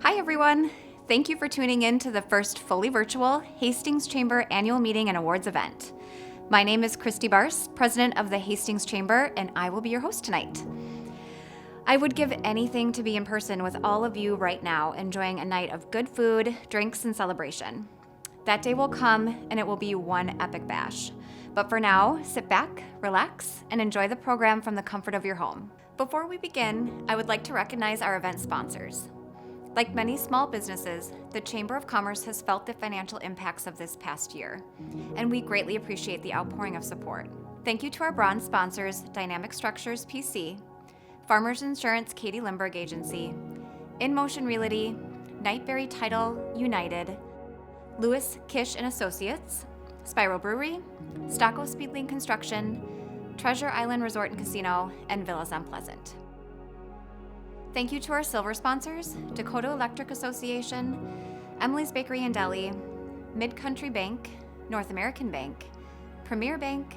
Hi, everyone. Thank you for tuning in to the first fully virtual Hastings Chamber Annual Meeting and Awards event. My name is Christy Barse, President of the Hastings Chamber, and I will be your host tonight. I would give anything to be in person with all of you right now, enjoying a night of good food, drinks, and celebration. That day will come, and it will be one epic bash. But for now, sit back, relax, and enjoy the program from the comfort of your home. Before we begin, I would like to recognize our event sponsors. Like many small businesses, the Chamber of Commerce has felt the financial impacts of this past year, and we greatly appreciate the outpouring of support. Thank you to our bronze sponsors, Dynamic Structures PC, Farmers Insurance Katie Limburg Agency, In Motion Realty, Nightberry Title United, Lewis Kish and Associates, Spiral Brewery, Stocko Speedlink Construction, Treasure Island Resort and Casino, and Villas on Pleasant. Thank you to our silver sponsors, Dakota Electric Association, Emily's Bakery and Deli, Mid-Country Bank, North American Bank, Premier Bank,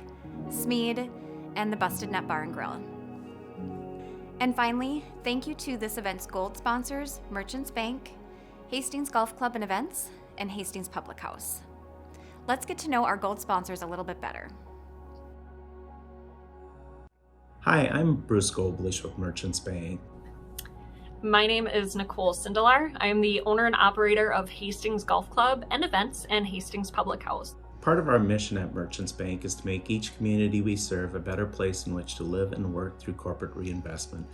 Smead, and the Busted Nut Bar and Grill. And finally, thank you to this event's gold sponsors, Merchants Bank, Hastings Golf Club and Events, and Hastings Public House. Let's get to know our gold sponsors a little bit better. Hi, I'm Bruce Goblish with Merchants Bank. My name is Nicole Sindelar. I am the owner and operator of Hastings Golf Club and Events and Hastings Public House. Part of our mission at Merchants Bank is to make each community we serve a better place in which to live and work through corporate reinvestment.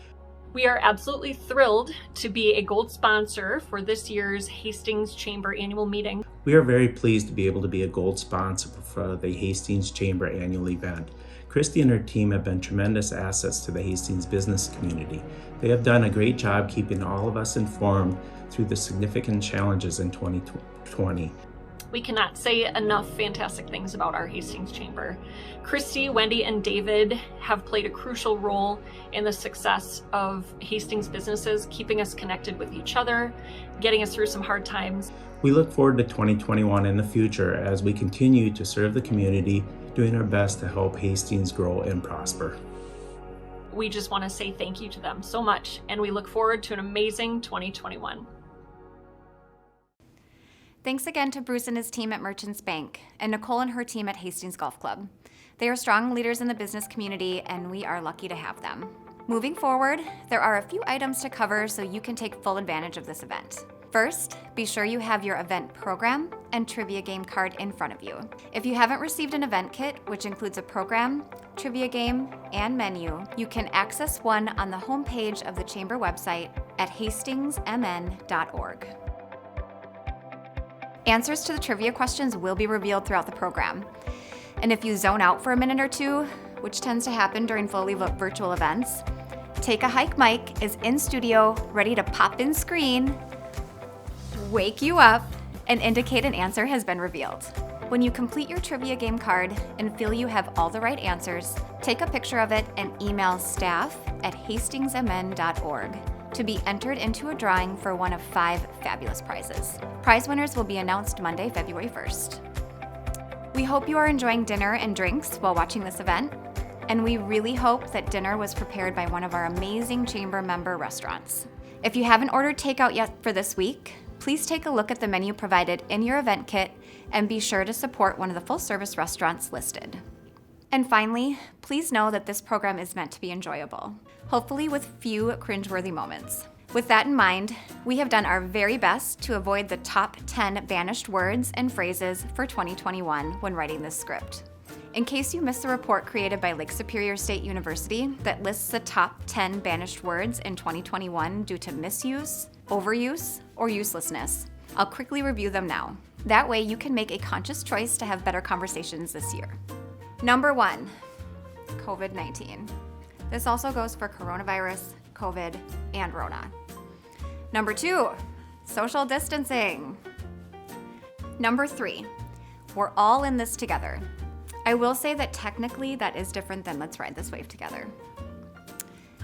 We are absolutely thrilled to be a gold sponsor for this year's Hastings Chamber annual meeting. We are very pleased to be able to be a gold sponsor for the Hastings Chamber annual event. Christy and her team have been tremendous assets to the Hastings business community. They have done a great job keeping all of us informed through the significant challenges in 2020. We cannot say enough fantastic things about our Hastings Chamber. Christy, Wendy, and David have played a crucial role in the success of Hastings businesses, keeping us connected with each other, getting us through some hard times. We look forward to 2021 in the future as we continue to serve the community, doing our best to help Hastings grow and prosper. We just want to say thank you to them so much, and we look forward to an amazing 2021. Thanks again to Bruce and his team at Merchants Bank, and Nicole and her team at Hastings Golf Club. They are strong leaders in the business community, and we are lucky to have them. Moving forward, there are a few items to cover so you can take full advantage of this event. First, be sure you have your event program and trivia game card in front of you. If you haven't received an event kit, which includes a program, trivia game, and menu, you can access one on the homepage of the Chamber website at hastingsmn.org. Answers to the trivia questions will be revealed throughout the program. And if you zone out for a minute or two, which tends to happen during fully virtual events, Take a Hike Mike is in studio, ready to pop in screen, wake you up, and indicate an answer has been revealed. When you complete your trivia game card and feel you have all the right answers, take a picture of it and email staff@hastingsmn.org to be entered into a drawing for one of 5 fabulous prizes. Prize winners will be announced Monday, February 1st. We hope you are enjoying dinner and drinks while watching this event, and we really hope that dinner was prepared by one of our amazing Chamber member restaurants. If you haven't ordered takeout yet for this week, please take a look at the menu provided in your event kit and be sure to support one of the full-service restaurants listed. And finally, please know that this program is meant to be enjoyable, hopefully with few cringeworthy moments. With that in mind, we have done our very best to avoid the top 10 banished words and phrases for 2021 when writing this script. In case you missed the report created by Lake Superior State University that lists the top 10 banished words in 2021 due to misuse, overuse, or uselessness, I'll quickly review them now. That way you can make a conscious choice to have better conversations this year. Number 1, COVID-19. This also goes for coronavirus, COVID, and Rona. Number 2, social distancing. Number 3, we're all in this together. I will say that technically that is different than let's ride this wave together.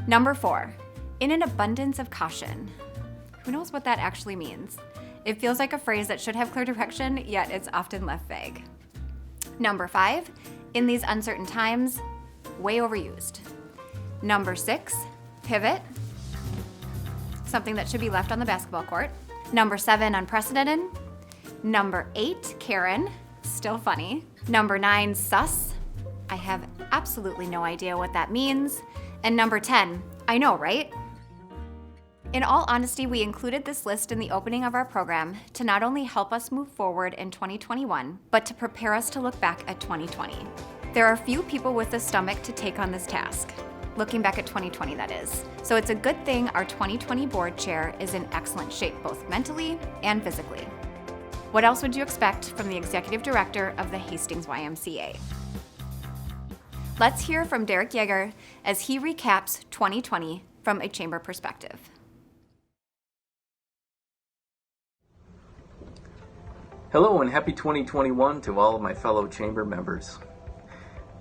Number 4, in an abundance of caution. Who knows what that actually means? It feels like a phrase that should have clear direction, yet it's often left vague. Number 5, in these uncertain times, way overused. Number 6, pivot. Something that should be left on the basketball court. Number 7, unprecedented. Number 8, Karen, still funny. Number 9, sus. I have absolutely no idea what that means. And number 10, I know, right? In all honesty, we included this list in the opening of our program to not only help us move forward in 2021, but to prepare us to look back at 2020. There are few people with the stomach to take on this task. Looking back at 2020, that is. So it's a good thing our 2020 board chair is in excellent shape, both mentally and physically. What else would you expect from the executive director of the Hastings YMCA? Let's hear from Derek Yeager as he recaps 2020 from a chamber perspective. Hello and happy 2021 to all of my fellow chamber members.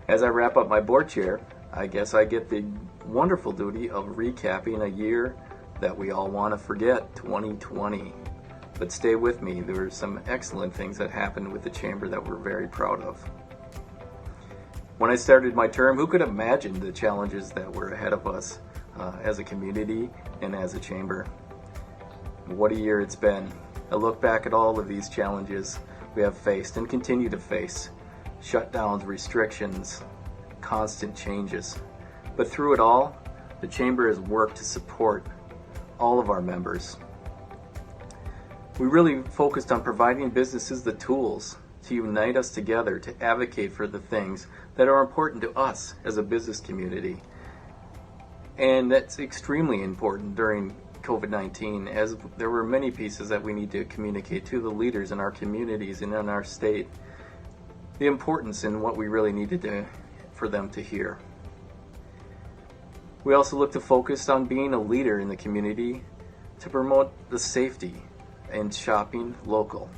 As I wrap up my board chair, I guess I get the wonderful duty of recapping a year that we all want to forget, 2020. But stay with me, there were some excellent things that happened with the chamber that we're very proud of. When I started my term, who could have imagined the challenges that were ahead of us as a community and as a chamber? What a year it's been. I look back at all of these challenges we have faced and continue to face. Shutdowns, restrictions, constant changes. But through it all, the chamber has worked to support all of our members. We really focused on providing businesses the tools to unite us together to advocate for the things that are important to us as a business community. And that's extremely important during COVID-19, as there were many pieces that we need to communicate to the leaders in our communities and in our state, the importance in what we really needed for them to hear. We also look to focus on being a leader in the community to promote the safety and shopping local.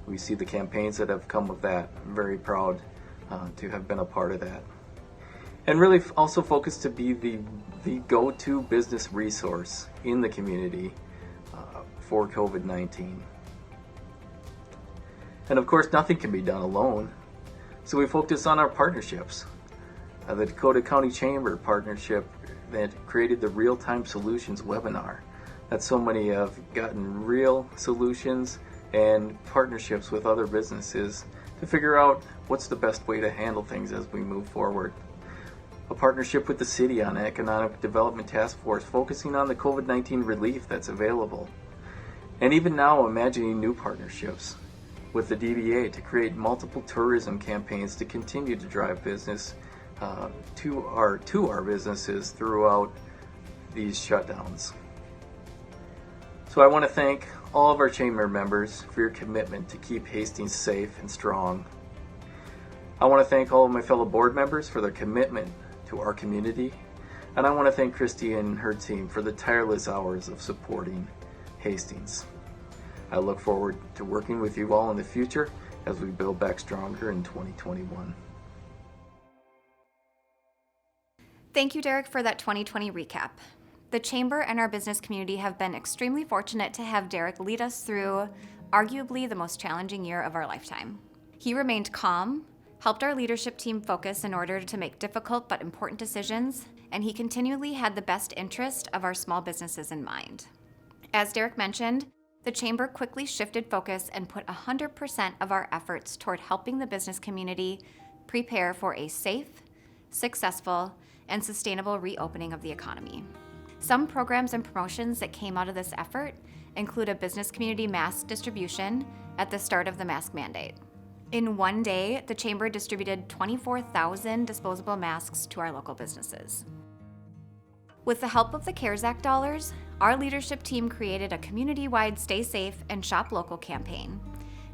We see the campaigns that have come with that. I'm very proud to have been a part of that. And really also focus to be the go-to business resource in the community for COVID-19. And of course, nothing can be done alone. So we focus on our partnerships. The Dakota County Chamber partnership that created the Real-Time Solutions webinar. That so many have gotten real solutions and partnerships with other businesses to figure out what's the best way to handle things as we move forward. A partnership with the city on an economic development task force focusing on the COVID-19 relief that's available. And even now imagining new partnerships with the DDA to create multiple tourism campaigns to continue to drive business to our businesses throughout these shutdowns. So I want to thank all of our chamber members for your commitment to keep Hastings safe and strong. I want to thank all of my fellow board members for their commitment to our community, and I want to thank Christy and her team for the tireless hours of supporting Hastings. I look forward to working with you all in the future as we build back stronger in 2021. Thank you, Derek, for that 2020 recap. The Chamber and our business community have been extremely fortunate to have Derek lead us through arguably the most challenging year of our lifetime. He remained calm, helped our leadership team focus in order to make difficult but important decisions, and he continually had the best interest of our small businesses in mind. As Derek mentioned, the Chamber quickly shifted focus and put 100% of our efforts toward helping the business community prepare for a safe, successful, and sustainable reopening of the economy. Some programs and promotions that came out of this effort include a business community mask distribution at the start of the mask mandate. In one day, the Chamber distributed 24,000 disposable masks to our local businesses. With the help of the CARES Act dollars, our leadership team created a community-wide Stay Safe and Shop Local campaign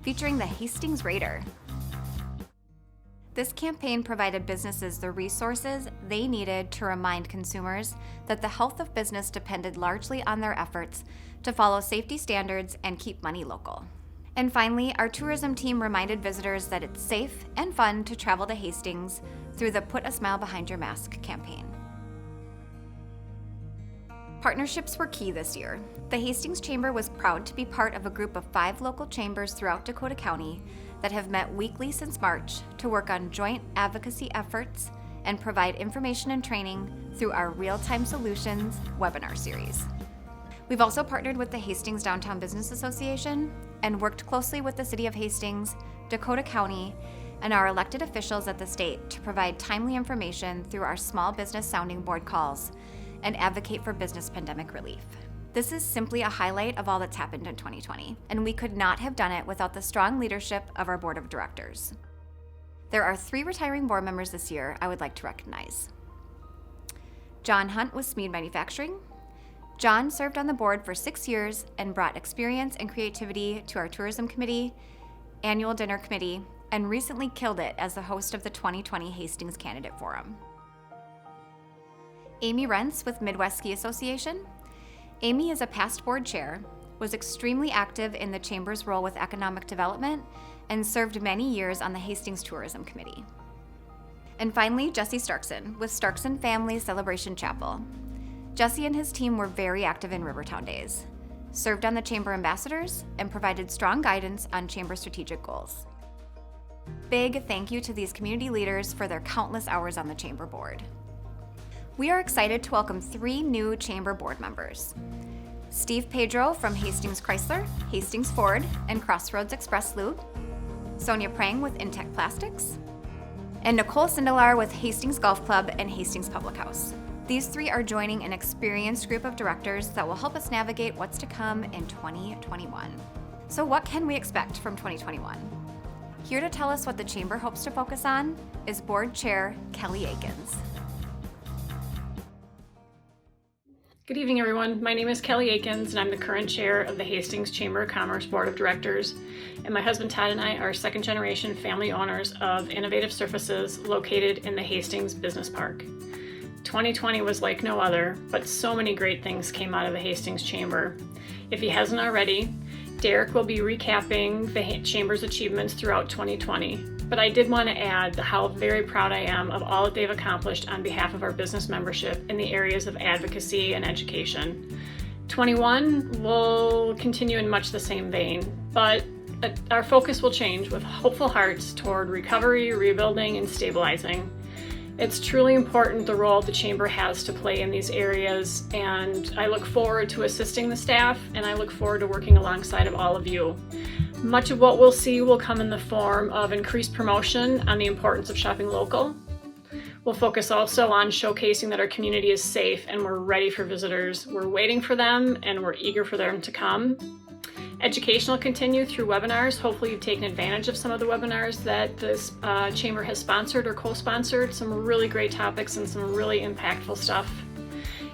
featuring the Hastings Raider. This campaign provided businesses the resources they needed to remind consumers that the health of business depended largely on their efforts to follow safety standards and keep money local. And finally, our tourism team reminded visitors that it's safe and fun to travel to Hastings through the Put a Smile Behind Your Mask campaign. Partnerships were key this year. The Hastings Chamber was proud to be part of a group of 5 local chambers throughout Dakota County that have met weekly since March to work on joint advocacy efforts and provide information and training through our Real-Time Solutions webinar series. We've also partnered with the Hastings Downtown Business Association and worked closely with the City of Hastings, Dakota County, and our elected officials at the state to provide timely information through our small business sounding board calls and advocate for business pandemic relief. This is simply a highlight of all that's happened in 2020, and we could not have done it without the strong leadership of our board of directors. There are 3 retiring board members this year I would like to recognize. John Hunt with Smead Manufacturing. John served on the board for 6 years and brought experience and creativity to our tourism committee, annual dinner committee, and recently killed it as the host of the 2020 Hastings Candidate Forum. Amy Rentz with Midwest Ski Association. Amy is a past board chair, was extremely active in the Chamber's role with economic development, and served many years on the Hastings Tourism Committee. And finally, Jesse Starkson with Starkson Family Celebration Chapel. Jesse and his team were very active in Rivertown Days, served on the Chamber Ambassadors, and provided strong guidance on Chamber strategic goals. Big thank you to these community leaders for their countless hours on the Chamber board. We are excited to welcome 3 new Chamber board members. Steve Pedro from Hastings Chrysler, Hastings Ford, and Crossroads Express Loop. Sonia Prang with Intech Plastics. And Nicole Sindelar with Hastings Golf Club and Hastings Public House. These 3 are joining an experienced group of directors that will help us navigate what's to come in 2021. So what can we expect from 2021? Here to tell us what the Chamber hopes to focus on is Board Chair Kelly Akins. Good evening, everyone. My name is Kelly Akins, and I'm the current chair of the Hastings Chamber of Commerce Board of Directors. And my husband Todd and I are second-generation family owners of Innovative Surfaces located in the Hastings Business Park. 2020 was like no other, but so many great things came out of the Hastings Chamber. If he hasn't already, Derek will be recapping the Chamber's achievements throughout 2020. But I did want to add how very proud I am of all that they've accomplished on behalf of our business membership in the areas of advocacy and education. 21 will continue in much the same vein, but our focus will change with hopeful hearts toward recovery, rebuilding, and stabilizing. It's truly important the role the Chamber has to play in these areas, and I look forward to assisting the staff, and I look forward to working alongside of all of you. Much of what we'll see will come in the form of increased promotion on the importance of shopping local. We'll focus also on showcasing that our community is safe and we're ready for visitors. We're waiting for them and we're eager for them to come. Education will continue through webinars. Hopefully you've taken advantage of some of the webinars that this Chamber has sponsored or co-sponsored. Some really great topics and some really impactful stuff.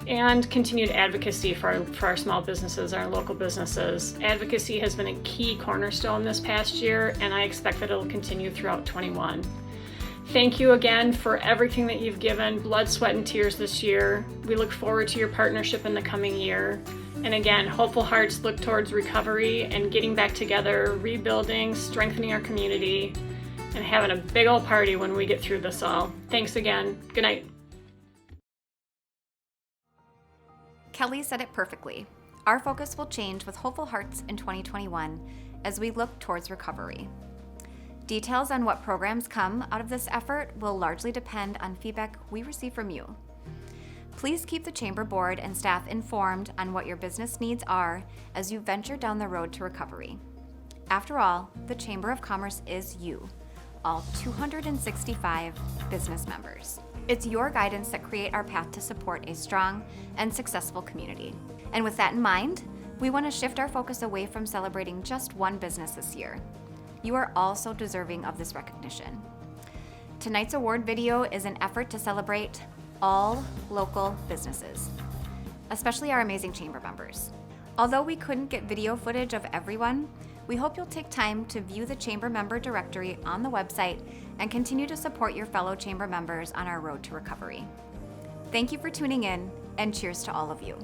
And continued advocacy for our small businesses, our local businesses. Advocacy has been a key cornerstone this past year, and I expect that it'll continue throughout 21. Thank you again for everything that you've given, blood, sweat, and tears this year. We look forward to your partnership in the coming year. And again, hopeful hearts look towards recovery and getting back together, rebuilding, strengthening our community, and having a big old party when we get through this all. Thanks again. Good night. Kelly said it perfectly. Our focus will change with hopeful hearts in 2021 as we look towards recovery. Details on what programs come out of this effort will largely depend on feedback we receive from you. Please keep the Chamber Board and staff informed on what your business needs are as you venture down the road to recovery. After all, the Chamber of Commerce is you, all 265 business members. It's your guidance that create our path to support a strong and successful community. And with that in mind, we want to shift our focus away from celebrating just one business this year. You are also deserving of this recognition. Tonight's award video is an effort to celebrate all local businesses, especially our amazing Chamber members. Although we couldn't get video footage of everyone, we hope you'll take time to view the Chamber member directory on the website and continue to support your fellow Chamber members on our road to recovery. Thank you for tuning in, and cheers to all of you.